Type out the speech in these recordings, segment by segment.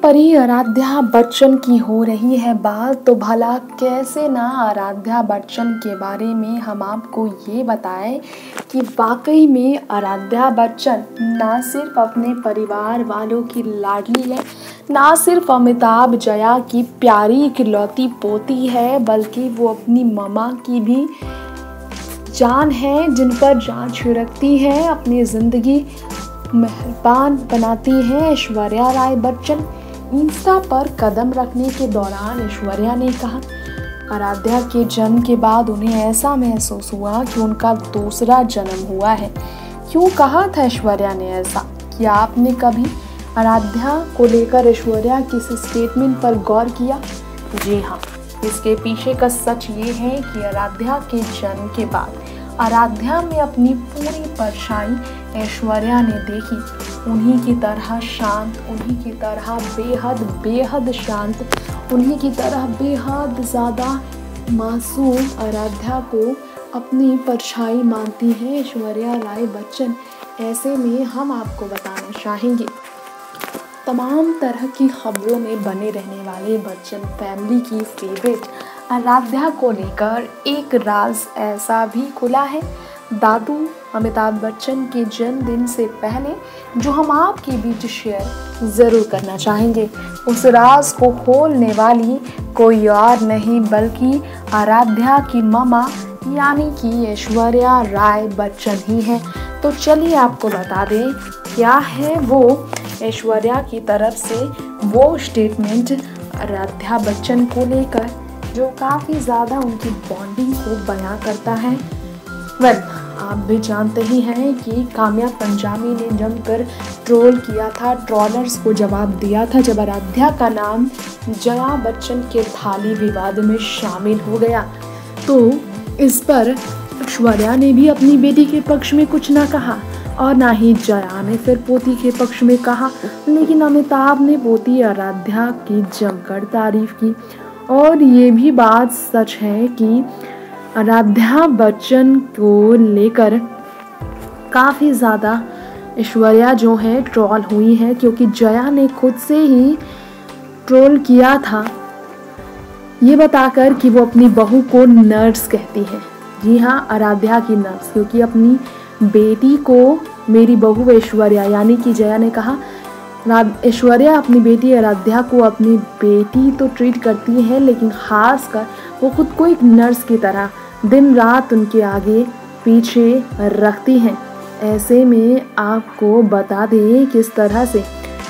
परी आराध्या बच्चन की हो रही है बात, तो भला कैसे ना आराध्या बच्चन के बारे में हम आपको ये बताएं कि वाकई में आराध्या बच्चन ना सिर्फ अपने परिवार वालों की लाडली है, ना सिर्फ अमिताभ जया की प्यारी इकलौती पोती है, बल्कि वो अपनी मम्मा की भी जान है, जिन पर जान छिड़कती है, अपनी ज़िंदगी मेहरबान बनाती है ऐश्वर्या राय बच्चन। इंस्टा पर कदम रखने के दौरान ऐश्वर्या ने कहा, आराध्या के जन्म के बाद उन्हें ऐसा महसूस हुआ कि उनका दूसरा जन्म हुआ है। क्यों कहा था ऐश्वर्या ने ऐसा? क्या आपने कभी आराध्या को लेकर ऐश्वर्या के इस स्टेटमेंट पर गौर किया? जी हाँ, इसके पीछे का सच ये है कि आराध्या के जन्म के बाद आराध्या में अपनी पूरी परछाई ऐश्वर्या ने देखी। उन्हीं की तरह शांत, उन्हीं की तरह बेहद शांत, उन्हीं की तरह बेहद ज़्यादा मासूम आराध्या को अपनी परछाई मानती है ऐश्वर्या राय बच्चन। ऐसे में हम आपको बताना चाहेंगे, तमाम तरह की खबरों में बने रहने वाले बच्चन फैमिली की फेवरेट आराध्या को लेकर एक राज ऐसा भी खुला है दादू अमिताभ बच्चन के जन्मदिन से पहले, जो हम आपके बीच शेयर ज़रूर करना चाहेंगे। उस राज को खोलने वाली कोई और नहीं बल्कि आराध्या की मम्मा यानी कि ऐश्वर्या राय बच्चन ही है। तो चलिए आपको बता दें क्या है वो ऐश्वर्या की तरफ से वो स्टेटमेंट आराध्या बच्चन को लेकर, जो काफ़ी ज़्यादा उनकी बॉन्डिंग को बयां करता है। आप भी जानते ही हैं कि काम्या पंजाबी ने जमकर ट्रोल किया था, ट्रोलर्स को जवाब दिया था जब आराध्या का नाम जया बच्चन के थाली विवाद में शामिल हो गया। तो इस पर ऐश्वर्या ने भी अपनी बेटी के पक्ष में कुछ ना कहा और ना ही जया ने फिर पोती के पक्ष में कहा, लेकिन अमिताभ ने पोती आराध्या की जमकर तारीफ की। और ये भी बात सच है कि आराध्या बच्चन को लेकर काफ़ी ज़्यादा ऐश्वर्या जो है ट्रोल हुई है, क्योंकि जया ने खुद से ही ट्रोल किया था ये बताकर कि वो अपनी बहू को नर्स कहती है। जी हाँ, आराध्या की नर्स, क्योंकि अपनी बेटी को मेरी बहू ऐश्वर्या यानी कि जया ने कहा, ऐश्वर्या अपनी बेटी आराध्या को अपनी बेटी तो ट्रीट करती है, लेकिन ख़ास कर वो खुद को एक नर्स की तरह दिन रात उनके आगे पीछे रखती हैं। ऐसे में आपको बता दें किस तरह से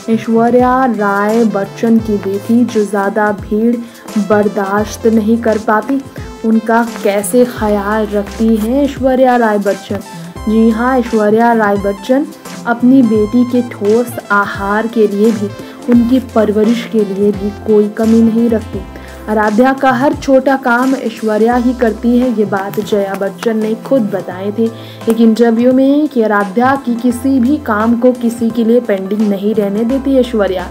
ऐश्वर्या राय बच्चन की बेटी जो ज़्यादा भीड़ बर्दाश्त नहीं कर पाती, उनका कैसे ख्याल रखती हैं ऐश्वर्या राय बच्चन। जी हाँ, ऐश्वर्या राय बच्चन अपनी बेटी के ठोस आहार के लिए भी, उनकी परवरिश के लिए भी कोई कमी नहीं रखती। आराध्या का हर छोटा काम ऐश्वर्या ही करती है, ये बात जया बच्चन ने खुद बताए थे एक इंटरव्यू में कि आराध्या की किसी भी काम को किसी के लिए पेंडिंग नहीं रहने देती ऐश्वर्या।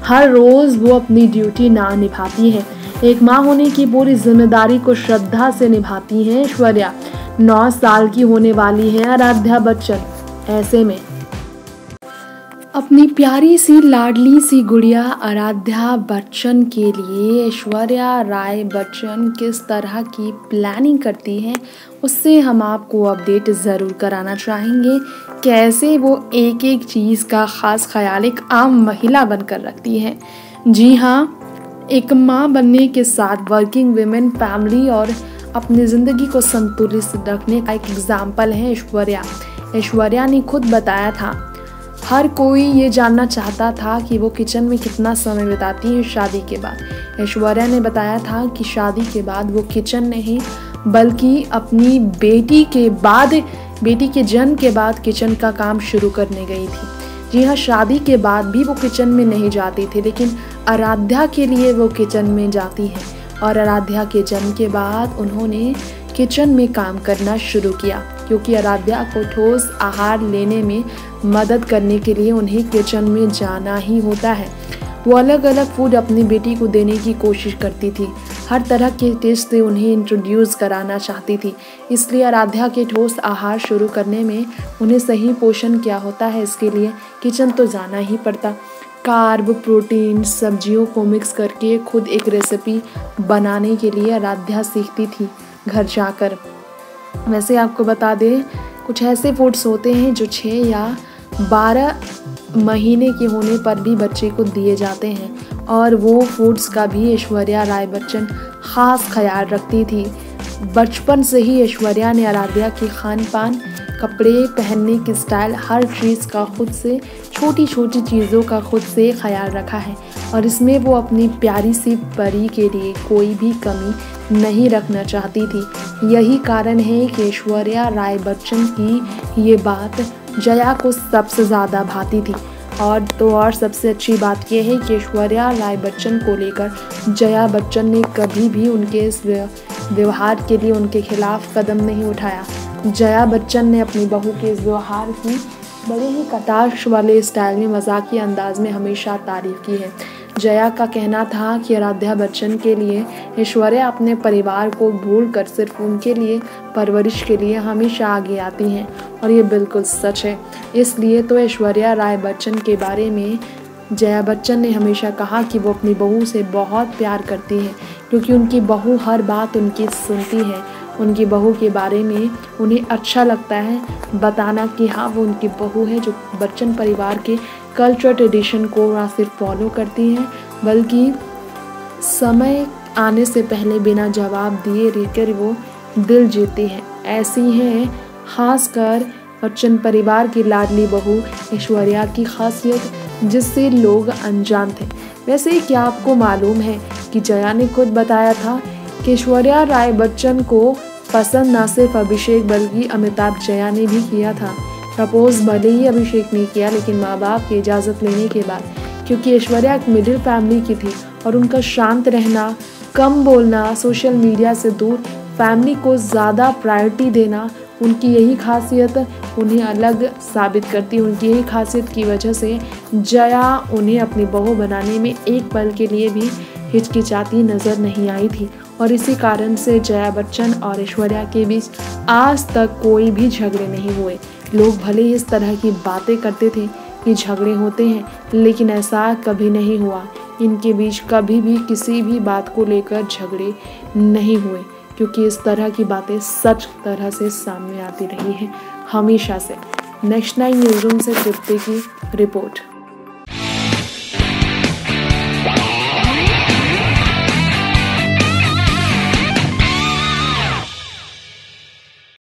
हर रोज़ वो अपनी ड्यूटी निभाती है, एक माँ होने की पूरी जिम्मेदारी को श्रद्धा से निभाती है ऐश्वर्या। 9 साल की होने वाली है आराध्या बच्चन। ऐसे में अपनी प्यारी सी लाडली सी गुड़िया आराध्या बच्चन के लिए ऐश्वर्या राय बच्चन किस तरह की प्लानिंग करती है, उससे हम आपको अपडेट ज़रूर कराना चाहेंगे। कैसे वो एक एक चीज़ का ख़ास ख्याल एक आम महिला बनकर रखती है। जी हाँ, एक माँ बनने के साथ वर्किंग वुमेन, फैमिली और अपनी ज़िंदगी को संतुलित रखने का एक एग्ज़ाम्पल है ऐश्वर्या। ऐश्वर्या ने खुद बताया था, हर कोई ये जानना चाहता था कि वो किचन में कितना समय बिताती हैं शादी के बाद। ऐश्वर्या ने बताया था कि शादी के बाद वो किचन नहीं बल्कि अपनी बेटी के जन्म के बाद किचन का काम शुरू करने गई थी। जी हाँ, शादी के बाद भी वो किचन में नहीं जाती थी, लेकिन आराध्या के लिए वो किचन में जाती है और आराध्या के जन्म के बाद उन्होंने किचन में काम करना शुरू किया, क्योंकि आराध्या को ठोस आहार लेने में मदद करने के लिए उन्हें किचन में जाना ही होता है। वो अलग अलग फूड अपनी बेटी को देने की कोशिश करती थी, हर तरह के टेस्ट से उन्हें इंट्रोड्यूस कराना चाहती थी। इसलिए आराध्या के ठोस आहार शुरू करने में उन्हें सही पोषण क्या होता है, इसके लिए किचन तो जाना ही पड़ता। कार्ब, प्रोटीन, सब्जियों को मिक्स करके खुद एक रेसिपी बनाने के लिए आराध्या सीखती थी घर जाकर। वैसे आपको बता दें, कुछ ऐसे फूड्स होते हैं जो 6 या 12 महीने के होने पर भी बच्चे को दिए जाते हैं, और वो फूड्स का भी ऐश्वर्या राय बच्चन ख़ास ख्याल रखती थी। बचपन से ही ऐश्वर्या ने आराध्या के खान पान, कपड़े पहनने की स्टाइल, हर चीज़ का खुद से, छोटी छोटी चीज़ों का खुद से ख्याल रखा है, और इसमें वो अपनी प्यारी सी परी के लिए कोई भी कमी नहीं रखना चाहती थी। यही कारण है कि ऐश्वर्या राय बच्चन की ये बात जया को सबसे ज़्यादा भाती थी। और सबसे अच्छी बात यह है कि ऐश्वर्या राय बच्चन को लेकर जया बच्चन ने कभी भी उनके इस व्यवहार के लिए उनके खिलाफ कदम नहीं उठाया। जया बच्चन ने अपनी बहू के इस व्यवहार की बड़े ही कटाक्ष वाले स्टाइल में, मजाकिया अंदाज में हमेशा तारीफ की है। जया का कहना था कि आराध्या बच्चन के लिए ऐश्वर्या अपने परिवार को भूलकर सिर्फ उनके लिए परवरिश के लिए हमेशा आगे आती हैं, और ये बिल्कुल सच है। इसलिए तो ऐश्वर्या राय बच्चन के बारे में जया बच्चन ने हमेशा कहा कि वो अपनी बहू से बहुत प्यार करती है, क्योंकि उनकी बहू हर बात उनकी सुनती है। उनकी बहू के बारे में उन्हें अच्छा लगता है बताना कि हाँ, वो उनकी बहू है जो बच्चन परिवार के कल्चर ट्रेडिशन को ना सिर्फ फॉलो करती हैं, बल्कि समय आने से पहले बिना जवाब दिए रहकर वो दिल जीती हैं। ऐसी हैं खासकर बच्चन परिवार की लाडली बहू ऐश्वर्या की खासियत, जिससे लोग अनजान थे। वैसे क्या आपको मालूम है कि जया ने खुद बताया था कि ऐश्वर्या राय बच्चन को पसंद ना सिर्फ अभिषेक बल्कि अमिताभ जया ने भी किया था। प्रपोज भले ही अभिषेक ने किया, लेकिन माँ बाप की इजाज़त लेने के बाद, क्योंकि ऐश्वर्या एक मिडिल फैमिली की थी और उनका शांत रहना, कम बोलना, सोशल मीडिया से दूर, फैमिली को ज़्यादा प्रायोरिटी देना, उनकी यही खासियत उन्हें अलग साबित करती। उनकी यही खासियत की वजह से जया उन्हें अपनी बहू बनाने में एक पल के लिए भी हिचकिचाती नज़र नहीं आई थी, और इसी कारण से जया बच्चन और ऐश्वर्या के बीच आज तक कोई भी झगड़े नहीं हुए। लोग भले ही इस तरह की बातें करते थे कि झगड़े होते हैं, लेकिन ऐसा कभी नहीं हुआ। इनके बीच कभी भी किसी भी बात को लेकर झगड़े नहीं हुए, क्योंकि इस तरह की बातें सच तरह से सामने आती रही हैं हमेशा से। नेक्स्ट 9 न्यूज़ रूम से तृप्ति की रिपोर्ट।